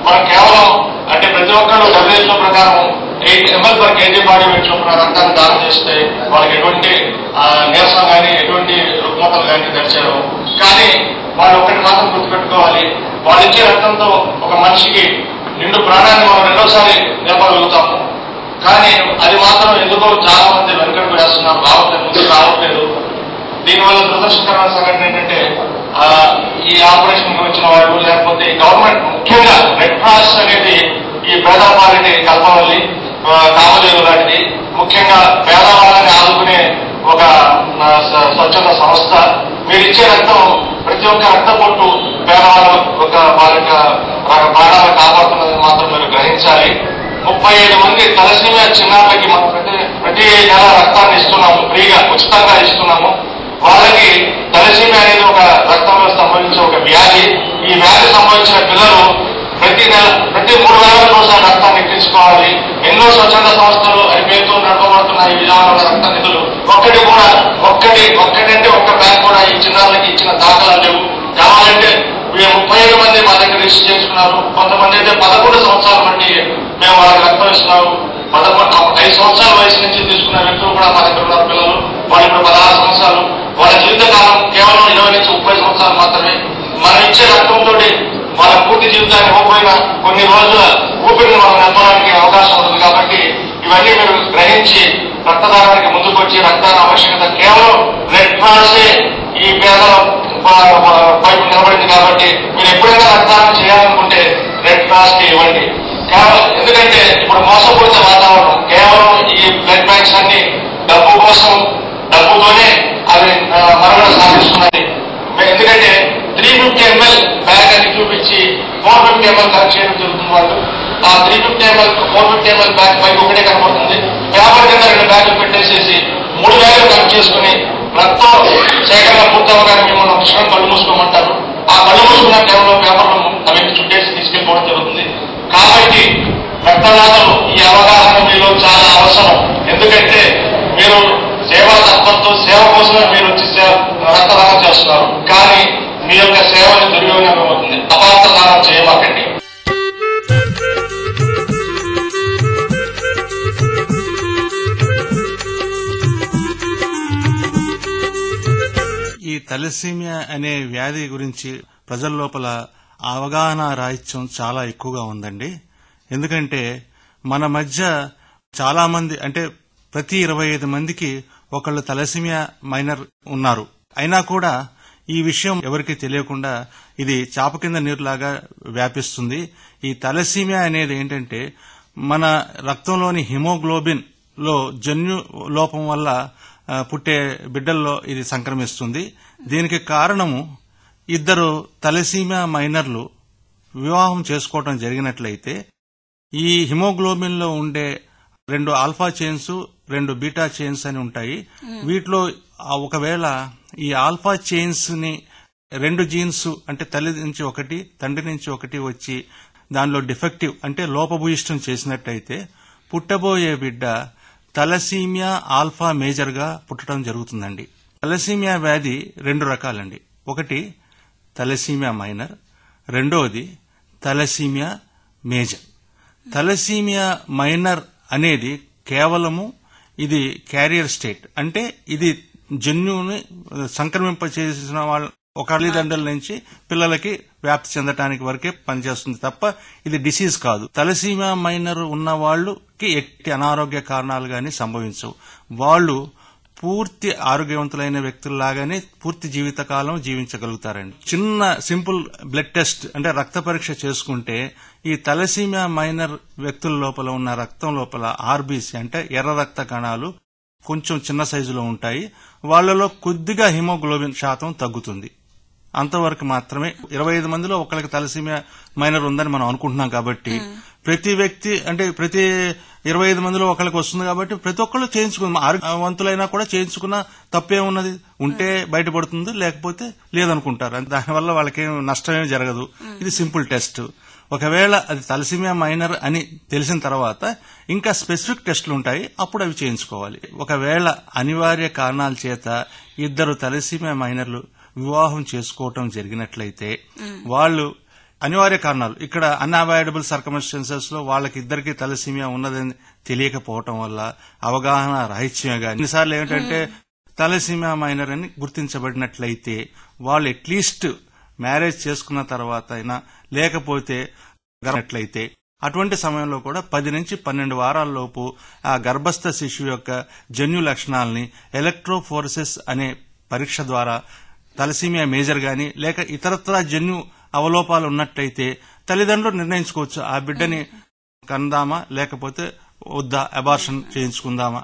మనం కేవలం అంటే ప్రతి ఒక్కరు WHO ప్రకారం 8 ml/kg బాడీ వెయిట్ చొప్పున రక్తాన్ని దానం చేస్తే వాళ్ళకి ఎటువంటి నీరసం కానీ ఎటువంటి రుగ్మతలు కానీ తెచ్చారు. కానీ వాళ్ళు ఒకటి మాత్రం గుర్తుపెట్టుకోవాలి, వాళ్ళు ఇచ్చే రక్తంతో ఒక మనిషికి నిండు ప్రాణాన్ని మనం రెండోసారి నిలపగలుగుతాము. కానీ అది మాత్రం ఎందుకో చాలా మంది వెనుకడుగు వేస్తున్నారు, రావట్లేదు. దీనివల్ల దురదృష్టకరమైన సంఘటన ఏంటంటే ఈ ఆపరేషన్ వచ్చిన వాళ్ళు లేకపోతే గవర్నమెంట్ ముఖ్యంగా రెడ్ క్రాస్ అనేది ఈ పేదవాళ్ళని కల్పవల్లి కామధేను లాంటిది ముఖ్యంగా పేదవాళ్ళని ఆదుకునే ఒక స్వచ్ఛంద సంస్థ. మీరు ఇచ్చే రక్తం ప్రతి ఒక్క రక్త పొట్టు పేదవాళ్ళ ఒక వారి ప్రాణాలను కాపాడుతున్నది మాత్రం మీరు గ్రహించాలి. 35 మంది తలసీమియా చిన్నారులకి మనం ప్రతి నెల రక్తాన్ని ఇస్తున్నాము, ఫ్రీగా ఉచితంగా ఇస్తున్నాము. వాళ్ళకి తలసీమియా అనేది ఒక రక్తంలో సంభవించే ఒక వ్యాధి. ఈ వ్యాధి సంభవించిన పిల్లలు ప్రతి 3 నెలలకు ఒకసారి రక్తాన్ని ఎక్కించుకోవాలి. ఎన్నో స్వచ్ఛంద సంస్థలు పేరుతో నడపబడుతున్న ఈ విజయవాడ రక్త నిధులు ఒక్కటంటే ఒక్క బ్యాంక్ కూడా ఈ చిన్నారులకి ఇచ్చిన దాఖలాలు లేవు. కావాలంటే 35 మంది మా దగ్గర రిజిస్టర్ చేసుకున్నారు. కొంతమంది అయితే 11 సంవత్సరాల బట్టి మేము వాళ్ళకి రక్తం ఇస్తున్నాము. 5 సంవత్సరాల వయసు నుంచి తీసుకున్న వ్యక్తులు కూడా మా దగ్గర ఉన్నారు పిల్లలు. వాళ్ళు ఇప్పుడు 16 సంవత్సరాలు. వాళ్ళ జీవితకాలం కేవలం 20 నుంచి 30 సంవత్సరాలు మాత్రమే. మనం ఇచ్చే రక్తంతో వాళ్ళ పూర్తి జీవితాన్ని ఇవ్వకపోయినా కొన్ని రోజుల ఊపిరిని మనం నింపడానికి అవకాశం ఉంటుంది. కాబట్టి ఇవన్నీ మీరు గ్రహించి రక్తదానానికి ముందుకు వచ్చి రక్తాన్ని ఆవశ్యకత కేవలం రెడ్ క్రాసే ఈ పేదల వైపు నిలబడింది. కాబట్టి మీరు ఎప్పుడైనా రక్తదానం చేయాలనుకుంటే రెడ్ క్రాస్ కి ఇవ్వండి. ఎందుకంటే ఇప్పుడు మోసపూరిత వాతావరణం, కేవలం ఈ బ్లడ్ బ్యాంక్స్ అన్ని డబ్బుతోనే అవి మనుగడ సాధిస్తున్నాయి. ఎందుకంటే 350 ml బ్యాగ్ అని చూపించి 450 ml కలెక్ట్ చేయడం జరుగుతుంది. వాళ్ళు ఆ 350 ml 450 ml బ్యాగ్ పైకి ఒకటే కనబడుతుంది. పేపర్ కింద 2 బ్యాగులు పెట్టేసేసి 3 బ్యాగులు కలెక్ట్ చేసుకుని రక్తం సేకరణ పూర్తవగానే మిమ్మల్ని ఒక క్షణం కళ్ళు మూసుకోమంటారు. ఆ కళ్ళు మూసుకున్న టైంలో పేపర్లు అవన్నీ చుట్టేసి తీసుకెళ్ళిపోవడం జరుగుతుంది. కాబట్టి రక్తదానం ఈ అవగాహన మీలో చాలా అవసరం. ఎందుకంటే మీరు సేవా తత్వంతో సేవ కోసమే మీరు వచ్చి రక్తదానం చేస్తున్నారు. కానీ మీ యొక్క సేవని దుర్వినియోగం అవుతుంది. అపార్థ దానం చేయమాకండి. ఈ తలసీమియా అనే వ్యాధి గురించి ప్రజల లోపల అవగాహన రాహిత్యం చాలా ఎక్కువగా ఉందండి. ఎందుకంటే మన మధ్య చాలా మంది అంటే ప్రతి 25 మందికి ఒకళ్ళు తలసీమియా మైనర్ ఉన్నారు. అయినా కూడా ఈ విషయం ఎవరికి తెలియకుండా ఇది చాప కింద నీరులాగా వ్యాపిస్తుంది. ఈ తలసీమియా అనేది ఏంటంటే మన రక్తంలోని హిమోగ్లోబిన్ లో జన్యు లోపం వల్ల పుట్టే బిడ్డల్లో ఇది సంక్రమిస్తుంది. దీనికి కారణము ఇద్దరు తలసీమియా మైనర్లు వివాహం చేసుకోవడం జరిగినట్లయితే ఈ హిమోగ్లోబిన్ లో ఉండే 2 ఆల్ఫా చైన్స్ 2 బీటా చైన్స్ అని ఉంటాయి. వీటిలో ఒకవేళ ఈ ఆల్ఫా చైన్స్ ని 2 జీన్స్ అంటే తల్లి నుంచి ఒకటి తండ్రి నుంచి ఒకటి వచ్చి దానిలో డిఫెక్టివ్ అంటే లోపభూయిష్టం చేసినట్టయితే పుట్టబోయే బిడ్డ తలసీమియా ఆల్ఫా మేజర్ గా పుట్టడం జరుగుతుందండి. తలసీమియా వ్యాధి 2 రకాలండి. ఒకటి తలసీమియా మైనర్, రెండోది తలసీమియా మేజర్. తలసీమియా మైనర్ అనేది కేవలము ఇది క్యారియర్ స్టేట్ అంటే ఇది జన్యుని సంక్రమింపచేసిన వాళ్ళ ఒక తల్లిదండ్రుల నుంచి పిల్లలకి వ్యాప్తి చెందడానికి వరకే పనిచేస్తుంది తప్ప ఇది డిసీజ్ కాదు. తలసీమియా మైనర్ ఉన్న వాళ్ళకి ఎట్టి అనారోగ్య కారణాలు గాని సంభవించవు. వాళ్ళు పూర్తి ఆరోగ్యవంతులైన వ్యక్తుల్లాగానే పూర్తి జీవితకాలం జీవించగలుగుతారండి. చిన్న సింపుల్ బ్లడ్ టెస్ట్ అంటే రక్త పరీక్ష చేసుకుంటే ఈ తలసీమియా మైనర్ వ్యక్తుల లోపల ఉన్న రక్తం లోపల ఆర్బీసీ అంటే ఎర్ర రక్త కణాలు కొంచెం చిన్న సైజులో ఉంటాయి. వాళ్లలో కొద్దిగా హిమోగ్లోబిన్ శాతం తగ్గుతుంది. అంతవరకు మాత్రమే. 25 మందిలో ఒకరికి తలసీమియా మైనర్ ఉందని మనం అనుకుంటున్నాం కాబట్టి ప్రతి వ్యక్తి అంటే ప్రతి 25 మందిలో ఒకరికి వస్తుంది కాబట్టి ప్రతి ఒక్కళ్ళు చేయించుకున్న ఆరోగ్యవంతులైనా కూడా చేయించుకున్న తప్పే ఉన్నది. ఉంటే బయటపడుతుంది, లేకపోతే లేదనుకుంటారు. దానివల్ల వాళ్ళకేం నష్టమేమి జరగదు. ఇది సింపుల్ టెస్ట్. ఒకవేళ అది తలసీమియా మైనర్ అని తెలిసిన తర్వాత ఇంకా స్పెసిఫిక్ టెస్టులు ఉంటాయి, అప్పుడు అవి చేయించుకోవాలి. ఒకవేళ అనివార్య కారణాల చేత 2 తలసీమియా మైనర్లు వివాహం చేసుకోవటం జరిగినట్లయితే వాళ్ళు అనివార్య కారణాలు ఇక్కడ అన్అవాయిడబుల్ సర్కమ్స్టాన్సెస్ లో వాళ్ళకి ఇద్దరికి తలసీమియా ఉన్నదని తెలియకపోవటం వల్ల అవగాహన రాహిత్యమే గాని కొన్నిసార్లు ఏమిటంటే తలసీమియా మైనర్ అని గుర్తించబడినట్లయితే వాళ్ళు అట్లీస్ట్ మ్యారేజ్ చేసుకున్న తర్వాత అయినా లేకపోతే గర్భట్లయితే అటువంటి సమయంలో కూడా 10 నుంచి 12 వారాల్లోపు ఆ గర్భస్థ శిశువు యొక్క జన్యు లక్షణాలని ఎలక్ట్రోఫోరెసిస్ అనే పరీక్ష ద్వారా తలసీమియా మేజర్ గాని లేక ఇతరత్రా జన్యు అవలోపాలు ఉన్నట్లయితే తల్లిదండ్రులు నిర్ణయించుకోవచ్చు ఆ బిడ్డని కందామా లేకపోతే వద్దా అబార్షన్ చేయించుకుందామా.